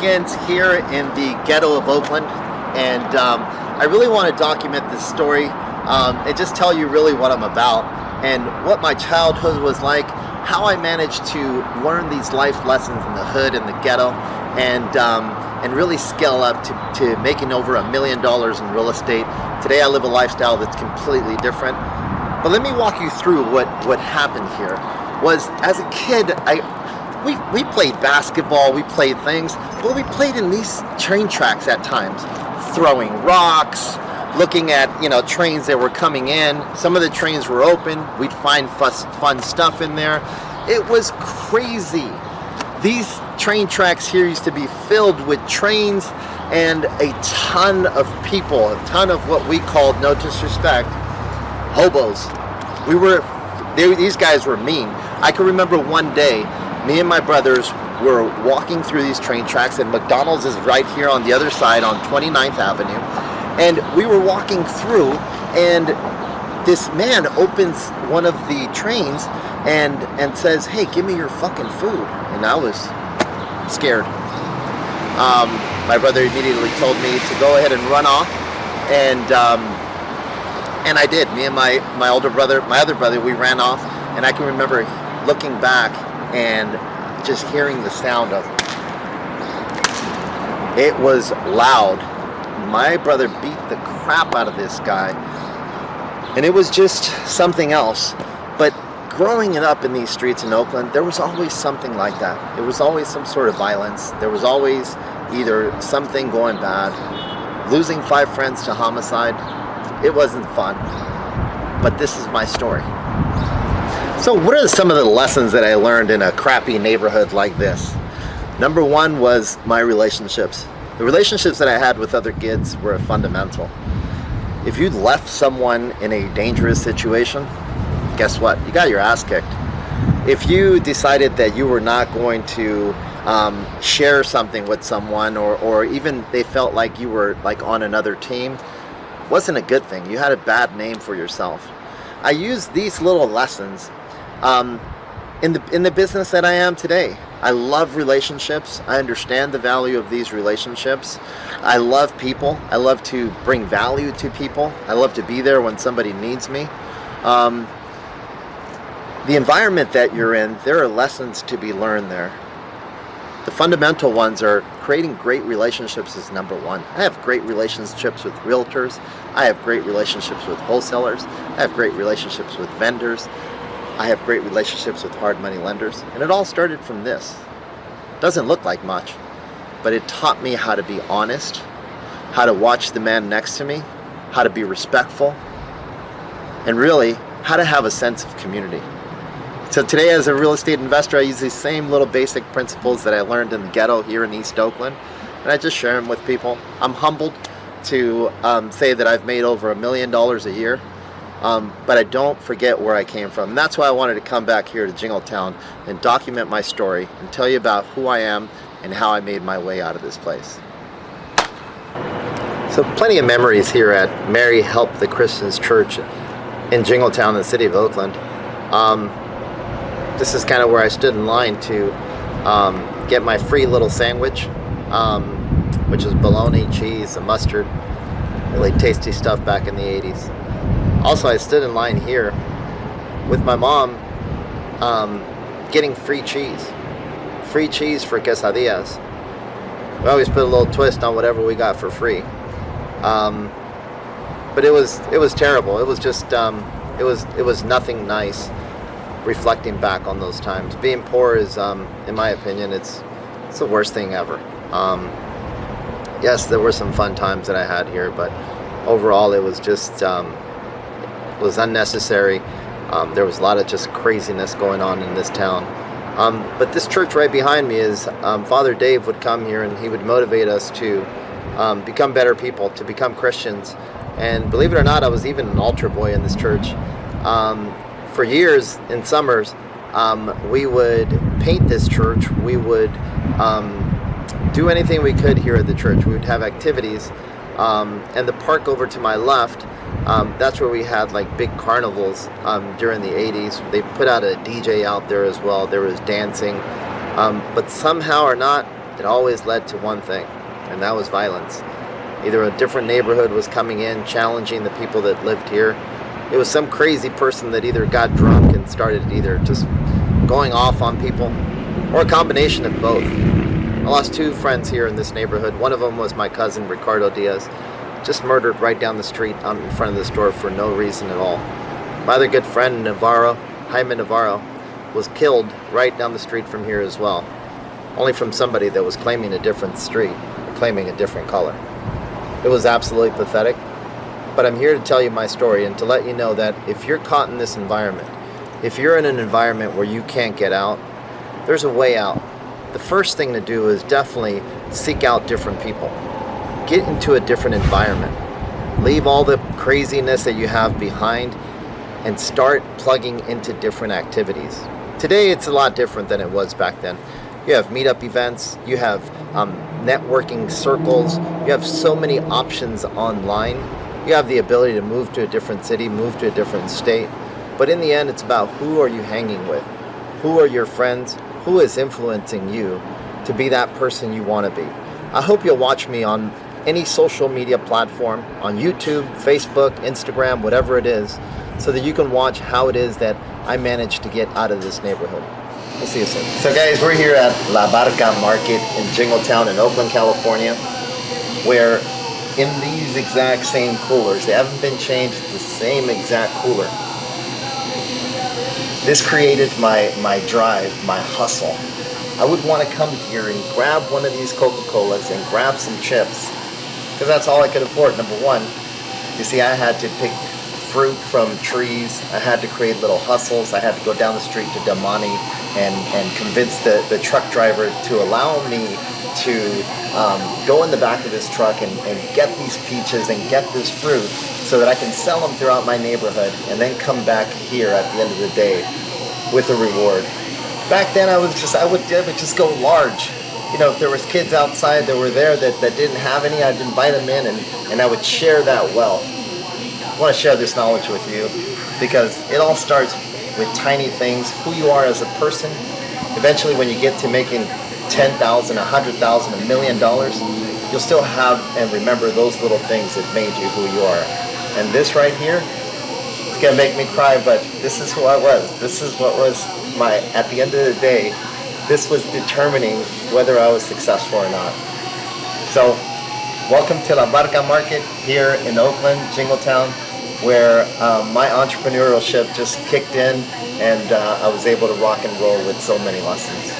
begins here in the ghetto of Oakland, and I really want to document this story and just tell you really what I'm about and what my childhood was like, how I managed to learn these life lessons in the hood and the ghetto, and really scale up to making over $1 million in real estate. Today I live a lifestyle that's completely different. But let me walk you through what happened here. Was as a kid, we played basketball, we played things, but we played in these train tracks at times, throwing rocks, looking at trains that were coming in. Some of the trains were open. We'd find fun stuff in there. It was crazy. These train tracks here used to be filled with trains and a ton of people, a ton of what we called, no disrespect, hobos. These guys were mean. I can remember one day, me and my brothers were walking through these train tracks, and McDonald's is right here on the other side on 29th Avenue. And we were walking through, and this man opens one of the trains and says, "Hey, give me your fucking food." And I was scared. My brother immediately told me to go ahead and run off, and I did. Me and my other brother, we ran off, and I can remember looking back and just hearing the sound of it. Was loud. My brother beat the crap out of this guy, and it was just something else. But growing up in these streets in Oakland, there was always something like that. There was always some sort of violence. There was always either something going bad, losing 5 friends to homicide. It wasn't fun, but this is my story. So what are some of the lessons that I learned in a crappy neighborhood like this? Number one was my relationships. The relationships that I had with other kids were fundamental. If you left someone in a dangerous situation, guess what? You got your ass kicked. If you decided that you were not going to share something with someone, or even they felt like you were like on another team, wasn't a good thing. You had a bad name for yourself. I use these little lessons in the business that I am today. I love relationships. I understand the value of these relationships. I love people. I love to bring value to people. I love to be there when somebody needs me. The environment that you're in, there are lessons to be learned there. The fundamental ones are creating great relationships is number one. I have great relationships with realtors. I have great relationships with wholesalers. I have great relationships with vendors. I have great relationships with hard money lenders. And it all started from this. Doesn't look like much, but it taught me how to be honest, how to watch the man next to me, how to be respectful, and really how to have a sense of community. So today, as a real estate investor, I use these same little basic principles that I learned in the ghetto here in East Oakland, and I just share them with people. I'm humbled to say that I've made over $1 million a year, but I don't forget where I came from. And that's why I wanted to come back here to Jingletown and document my story and tell you about who I am and how I made my way out of this place. So plenty of memories here at Mary Help the Christians Church in Jingletown, the city of Oakland. This is kind of where I stood in line to get my free little sandwich, which is bologna, cheese, and mustard. Really tasty stuff back in the 80s. Also, I stood in line here with my mom getting free cheese for quesadillas. We always put a little twist on whatever we got for free. But it was terrible. It was just it was nothing nice. Reflecting back on those times, being poor is, in my opinion, it's the worst thing ever. Yes, there were some fun times that I had here, but overall, it was just was unnecessary. There was a lot of just craziness going on in this town. But this church right behind me is Father Dave would come here and he would motivate us to become better people, to become Christians. And believe it or not, I was even an altar boy in this church. For years, in summers, we would paint this church. We would do anything we could here at the church. We would have activities. And the park over to my left, that's where we had like big carnivals during the 80s. They put out a DJ out there as well. There was dancing. But somehow or not, it always led to one thing, and that was violence. Either a different neighborhood was coming in, challenging the people that lived here. It was some crazy person that either got drunk and started either just going off on people, or a combination of both. I lost 2 friends here in this neighborhood. One of them was my cousin, Ricardo Diaz, just murdered right down the street in front of the store for no reason at all. My other good friend, Jaime Navarro, was killed right down the street from here as well, only from somebody that was claiming a different street, claiming a different color. It was absolutely pathetic, but I'm here to tell you my story and to let you know that if you're caught in this environment, if you're in an environment where you can't get out, there's a way out. The first thing to do is definitely seek out different people. Get into a different environment. Leave all the craziness that you have behind and start plugging into different activities. Today it's a lot different than it was back then. You have meetup events, you have networking circles, you have so many options online. You have the ability to move to a different city, move to a different state. But in the end, it's about who are you hanging with? Who are your friends? Who is influencing you to be that person you want to be? I hope you'll watch me on any social media platform, on YouTube, Facebook, Instagram, whatever it is, so that you can watch how it is that I managed to get out of this neighborhood. We'll see you soon. So guys, we're here at La Barca Market in Jingletown in Oakland, California, where in these exact same coolers, they haven't been changed, it's the same exact cooler. This created my drive, my hustle. I would want to come here and grab one of these Coca-Colas and grab some chips, because that's all I could afford. Number one, you see, I had to pick fruit from trees. I had to create little hustles. I had to go down the street to Damani and convince the truck driver to allow me to go in the back of this truck and get these peaches and get this fruit so that I can sell them throughout my neighborhood and then come back here at the end of the day with a reward. Back then I would just go large. You know, if there was kids outside that were there that didn't have any, I'd invite them in and I would share that wealth. I want to share this knowledge with you because it all starts with tiny things, who you are as a person. Eventually when you get to making $10,000, $100,000, $1 million, you'll still have and remember those little things that made you who you are. And this right here, it's gonna make me cry, but this is who I was. This is what was at the end of the day, this was determining whether I was successful or not. So, welcome to La Barca Market here in Oakland, Jingletown, where my entrepreneurship just kicked in and I was able to rock and roll with so many lessons.